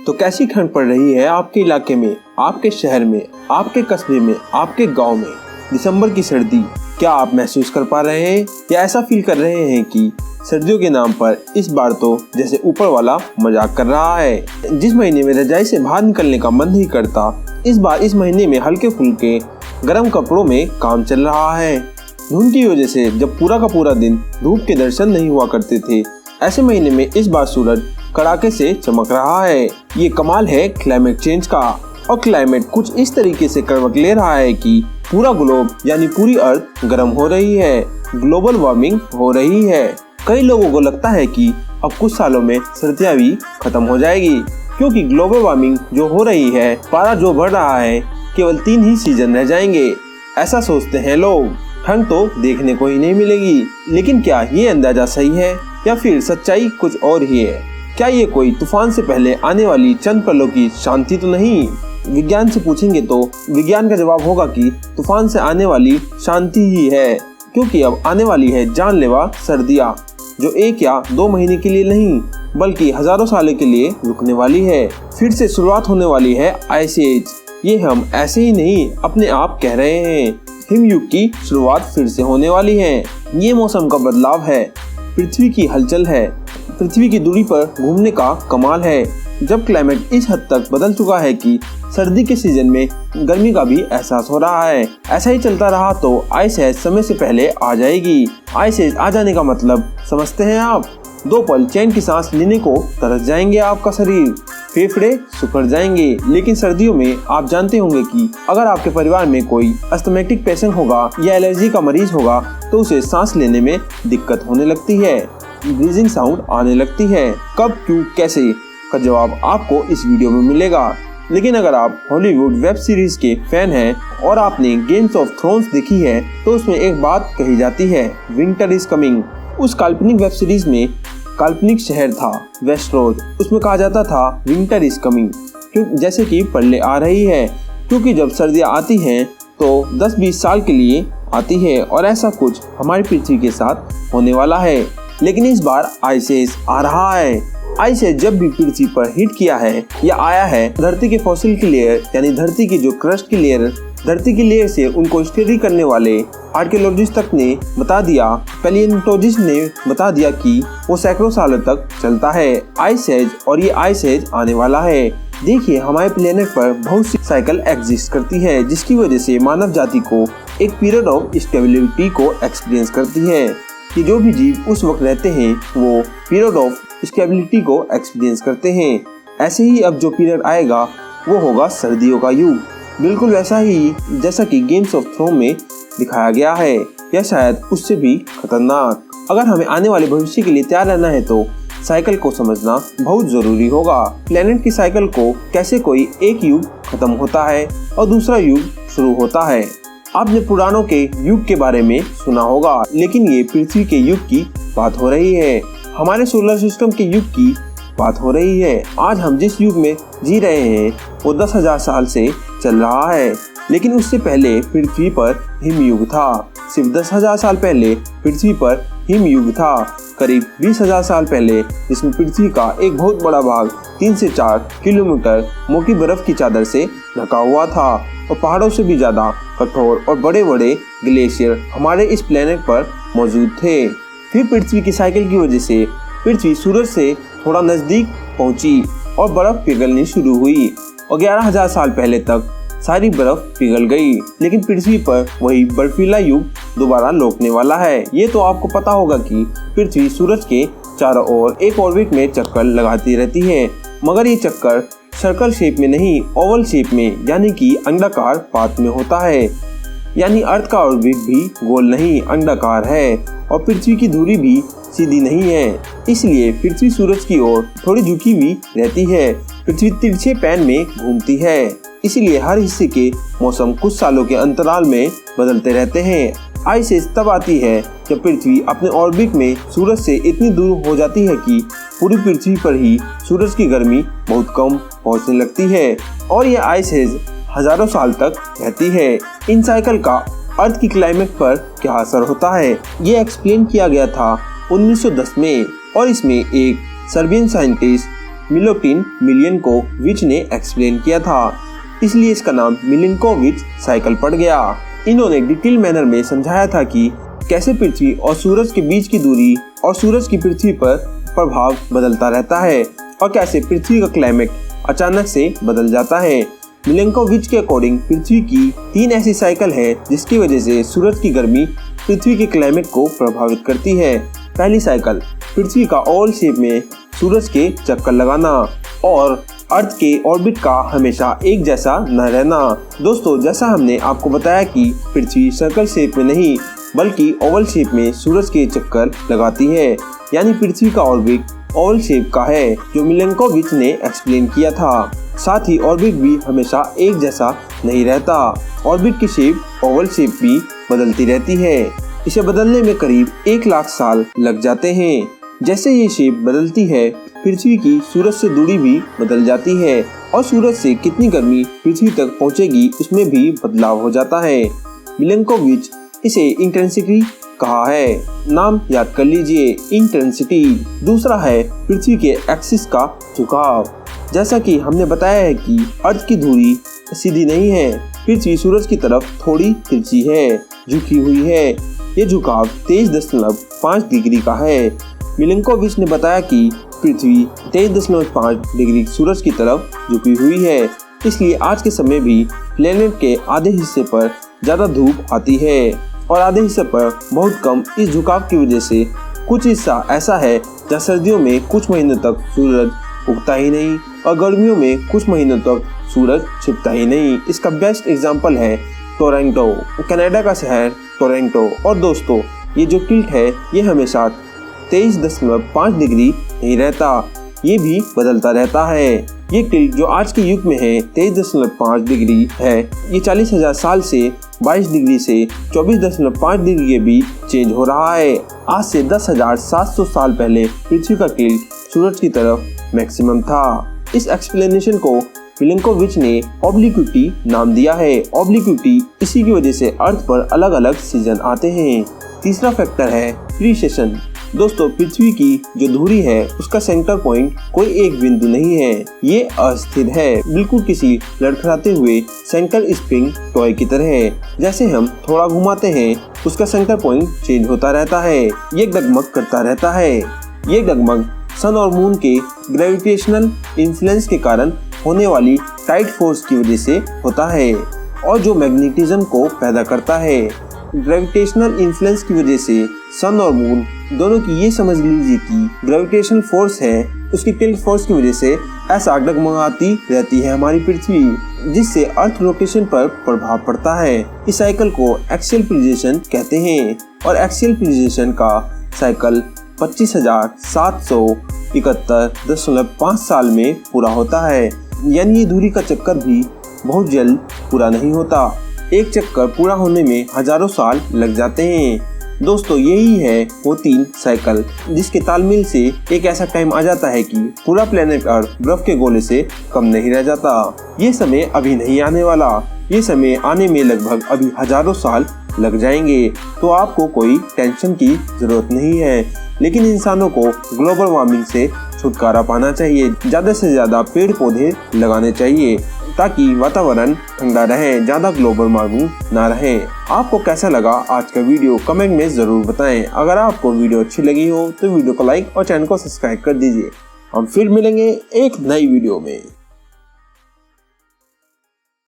तो कैसी ठंड पड़ रही है आपके इलाके में, आपके शहर में, आपके कस्बे में, आपके गांव में। दिसंबर की सर्दी क्या आप महसूस कर पा रहे हैं या ऐसा फील कर रहे हैं कि सर्दियों के नाम पर इस बार तो जैसे ऊपर वाला मजाक कर रहा है। जिस महीने में रजाई से बाहर निकलने का मन नहीं करता, इस बार इस महीने में हल्के फुल्के गर्म कपड़ों में काम चल रहा है। धुंध की वजह से जब पूरा का पूरा दिन धूप के दर्शन नहीं हुआ करते थे, ऐसे महीने में इस बार सूरज कड़ाके से चमक रहा है। ये कमाल है क्लाइमेट चेंज का। और क्लाइमेट कुछ इस तरीके से करवट ले रहा है कि पूरा ग्लोब यानी पूरी अर्थ गर्म हो रही है, ग्लोबल वार्मिंग हो रही है। कई लोगों को लगता है कि अब कुछ सालों में सर्दियां भी खत्म हो जाएगी, क्योंकि ग्लोबल वार्मिंग जो हो रही है, पारा जो बढ़ रहा है, केवल 3 ही सीजन रह जाएंगे। ऐसा सोचते हैं लोग। ठंड तो देखने को ही नहीं मिलेगी। लेकिन क्या ये अंदाजा सही है या फिर सच्चाई कुछ और ही है? क्या ये कोई तूफान से पहले आने वाली चंद पलों की शांति तो नहीं? विज्ञान से पूछेंगे तो विज्ञान का जवाब होगा कि तूफान से आने वाली शांति ही है, क्योंकि अब आने वाली है जानलेवा सर्दियाँ, जो 1 या 2 महीने के लिए नहीं बल्कि हजारों सालों के लिए रुकने वाली है। फिर से शुरुआत होने वाली है आइस एज। ये हम ऐसे ही नहीं अपने आप कह रहे हैं। हिमयुग की शुरुआत फिर से होने वाली है। ये मौसम का बदलाव है, पृथ्वी की हलचल है, पृथ्वी की दूरी पर घूमने का कमाल है। जब क्लाइमेट इस हद तक बदल चुका है कि सर्दी के सीजन में गर्मी का भी एहसास हो रहा है, ऐसा ही चलता रहा तो आइस एज समय से पहले आ जाएगी। आइस एज आ जाने का मतलब समझते हैं आप? 2 पल चैन की सांस लेने को तरस जाएंगे आपका शरीर, फेफड़े सुखड़ जाएंगे। लेकिन सर्दियों में आप जानते होंगे कि अगर आपके परिवार में कोई अस्थमैटिक पेशेंट होगा या एलर्जी का मरीज होगा तो उसे सांस लेने में दिक्कत होने लगती है, ब्रीजिंग साउंड आने लगती है। कब, क्यों, कैसे का जवाब आपको इस वीडियो में मिलेगा। लेकिन अगर आप हॉलीवुड वेब सीरीज के फैन हैं और आपने गेम्स ऑफ थ्रोन्स देखी है तो उसमें एक बात कही जाती है, विंटर इज कमिंग। उस काल्पनिक वेब सीरीज में काल्पनिक शहर था वेस्टरोज। उसमें कहा जाता था विंटर इज कमिंग, क्योंकि जैसे कि पल्ले आ रही है, क्योंकि जब सर्दियाँ आती हैं तो 10-20 साल के लिए आती है। और ऐसा कुछ हमारी पृथ्वी के साथ होने वाला है। लेकिन इस बार आइस एज आ रहा है। आइस एज जब भी पृथ्वी पर हिट किया है या आया है, धरती के फॉसिल की लेयर यानी धरती की जो क्रस्ट की लेयर, धरती की लेयर से उनको स्टडी करने वाले आर्कियोलॉजिस्ट तक ने बता दिया, पैलियोंटोलॉजिस्ट ने बता दिया कि वो सैकड़ों सालों तक चलता है आइस एज। और ये आइस एज आने वाला है। देखिए, हमारे प्लेनेट पर बहुत सी साइकिल एग्जिस्ट करती है, जिसकी वजह से मानव जाति को एक पीरियड ऑफ स्टेबिलिटी को एक्सपीरियंस करती है कि जो भी जीव उस वक्त रहते हैं वो पीरियड ऑफ स्टेबिलिटी को एक्सपीरियंस करते हैं। ऐसे ही अब जो पीरियड आएगा वो होगा सर्दियों का युग, बिल्कुल वैसा ही जैसा कि गेम्स ऑफ थ्रोन में दिखाया गया है, या शायद उससे भी खतरनाक। अगर हमें आने वाले भविष्य के लिए तैयार रहना है तो साइकिल को समझना बहुत जरूरी होगा। प्लेनेट की साइकिल को कैसे कोई एक युग खत्म होता है और दूसरा युग शुरू होता है। आपने पुराणों के युग के बारे में सुना होगा, लेकिन ये पृथ्वी के युग की बात हो रही है, हमारे सोलर सिस्टम के युग की बात हो रही है। आज हम जिस युग में जी रहे हैं वो 10,000 साल से चल रहा है, लेकिन उससे पहले पृथ्वी पर हिमयुग था। सिर्फ 10,000 साल पहले पृथ्वी पर हिमयुग था, करीब 20,000 साल पहले, जिसमें पृथ्वी का एक बहुत बड़ा भाग 3 से 4 किलोमीटर मोटी बर्फ की चादर से ढका हुआ था और पहाड़ों से भी ज्यादा कठोर और बड़े बड़े ग्लेशियर हमारे इस प्लेनेट पर मौजूद थे। फिर पृथ्वी की साइकिल की वजह से पृथ्वी सूरज से थोड़ा नजदीक पहुंची और बर्फ पिघलनी शुरू हुई और 11,000 साल पहले तक सारी बर्फ पिघल गई। लेकिन पृथ्वी पर वही बर्फीला युग दोबारा लौटने वाला है। ये तो आपको पता होगा कि पृथ्वी सूरज के चारों ओर एक ऑर्बिट में चक्कर लगाती रहती है, मगर ये चक्कर सर्कल शेप में नहीं, ओवल शेप में यानी कि अंडाकार पाथ में होता है। यानी अर्थ का ऑर्बिट भी गोल नहीं, अंडाकार है और पृथ्वी की धुरी भी सीधी नहीं है। इसलिए पृथ्वी सूरज की ओर थोड़ी झुकी हुई रहती है। पृथ्वी तिरछे पैन में घूमती है, इसलिए हर हिस्से के मौसम कुछ सालों के अंतराल में बदलते रहते हैं। आइस एज तब आती है जब पृथ्वी अपने ऑर्बिट में सूरज से इतनी दूर हो जाती है कि पूरी पृथ्वी पर ही सूरज की गर्मी बहुत कम पहुंचने लगती है और यह आइस एज हजारों साल तक रहती है। इन साइकिल का अर्थ की क्लाइमेट पर क्या असर होता है, ये एक्सप्लेन किया गया था 1910 में और इसमें एक सर्बियन साइंटिस्ट मिलोटिन मिलियनकोविच ने एक्सप्लेन किया था, इसलिए इसका नाम मिलिनकोविच साइकिल पड़ गया। इन्होंने डिटेल मैनर में समझाया था कि कैसे पृथ्वी और सूरज के बीच की दूरी और सूरज की पृथ्वी पर प्रभाव बदलता रहता है और कैसे पृथ्वी का क्लाइमेट अचानक से बदल जाता है। मिलेंकोविच के अकॉर्डिंग पृथ्वी की 3 ऐसी साइकिल है जिसकी वजह से सूरज की गर्मी पृथ्वी के क्लाइमेट को प्रभावित करती है। पहली साइकिल, पृथ्वी का ओवल शेप में सूरज के चक्कर लगाना और अर्थ के ऑर्बिट का हमेशा एक जैसा न रहना। दोस्तों, जैसा हमने आपको बताया कि पृथ्वी सर्कल शेप में नहीं बल्कि ओवल शेप में सूरज के चक्कर लगाती है, यानी पृथ्वी का ऑर्बिट ओवल शेप का है, जो मिलेंकोविच ने एक्सप्लेन किया था। साथ ही ऑर्बिट भी हमेशा एक जैसा नहीं रहता, ऑर्बिट की शेप ओवल शेप भी बदलती रहती है। इसे बदलने में करीब 1 लाख साल लग जाते हैं। जैसे ये शेप बदलती है, पृथ्वी की सूरज से दूरी भी बदल जाती है और सूरज से कितनी गर्मी पृथ्वी तक पहुंचेगी उसमें भी बदलाव हो जाता है। मिलेंकोविच इसे इंटेंसिटी कहा है, नाम याद कर लीजिए, इंटेंसिटी। दूसरा है पृथ्वी के एक्सिस का झुकाव। जैसा कि हमने बताया है कि अर्थ की धुरी सीधी नहीं है, पृथ्वी सूरज की तरफ थोड़ी तिरछी है, झुकी हुई है। ये झुकाव 23.5 डिग्री का है। मिलेंकोविच ने बताया कि पृथ्वी 23.5 डिग्री सूरज की तरफ झुकी हुई है, इसलिए आज के समय भी प्लेनेट के आधे हिस्से पर ज्यादा धूप आती है और आधे हिस्से पर बहुत कम। इस झुकाव की वजह से कुछ हिस्सा ऐसा है जहाँ सर्दियों में कुछ महीनों तक सूरज उगता ही नहीं और गर्मियों में कुछ महीनों तक सूरज छिपता ही नहीं। इसका बेस्ट एग्जांपल है टोरंटो, कनाडा का शहर टोरंटो। और दोस्तों, ये जो टिल्ट है ये हमेशा 23.5 डिग्री नहीं रहता, ये भी बदलता रहता है। ये टिल्ट जो आज के युग में है 23.5 डिग्री है, ये 40,000 साल से 22 डिग्री से 24.5 डिग्री के बीच चेंज हो रहा है। आज से 10,700 साल पहले पृथ्वी का टिल्ट सूरज की तरफ मैक्सिमम था। इस एक्सप्लेनेशन को मिलेंकोविच ने ऑब्लिक्विटी नाम दिया है। ऑब्लिक्विटी इसी की वजह से अर्थ पर अलग अलग सीजन आते हैं। तीसरा फैक्टर है प्रीसेशन। दोस्तों, पृथ्वी की जो धुरी है उसका सेंटर पॉइंट कोई एक बिंदु नहीं है, ये अस्थिर है, बिल्कुल किसी लड़खड़ाते हुए सेंटर स्प्रिंग टॉय की तरह है। जैसे हम थोड़ा घुमाते हैं उसका सेंटर पॉइंट चेंज होता रहता है, ये डगमग करता रहता है। ये डगमग सन और मून के ग्रेविटेशनल इन्फ्लुएंस के कारण होने वाली टाइट फोर्स की वजह से होता है और जो मैग्नेटिज्म को पैदा करता है। ग्रेविटेशनल इन्फ्लुएंस की वजह से सन और मून दोनों की ये समझ लीजिए कि ग्रेविटेशनल फोर्स है, उसकी टिल्ट फोर्स की वजह से ऐसा डगमगाती रहती है हमारी पृथ्वी, जिससे अर्थ रोटेशन पर प्रभाव पड़ता है। इस साइकिल को एक्सियल प्रीसेशन कहते हैं और एक्सियल प्रीसेशन का साइकिल 25,771.5 साल में पूरा होता है, यानी ये धुरी का चक्कर भी बहुत जल्द पूरा नहीं होता। एक चक्कर पूरा होने में हजारों साल लग जाते हैं। दोस्तों, यही है वो 3 साइकिल जिसके तालमेल से एक ऐसा टाइम आ जाता है कि पूरा प्लेनेट अर्थ बर्फ के गोले से कम नहीं रह जाता। ये समय अभी नहीं आने वाला, ये समय आने में लगभग अभी हजारों साल लग जाएंगे। तो आपको कोई टेंशन की जरूरत नहीं है, लेकिन इंसानों को ग्लोबल वार्मिंग से छुटकारा पाना चाहिए। ज्यादा से ज्यादा पेड़ पौधे लगाने चाहिए ताकि वातावरण ठंडा रहे, ज्यादा ग्लोबल वार्मिंग ना रहे। आपको कैसा लगा आज का वीडियो कमेंट में जरूर बताएं। अगर आपको वीडियो अच्छी लगी हो तो वीडियो को लाइक और चैनल को सब्सक्राइब कर दीजिए। हम फिर मिलेंगे एक नई वीडियो में।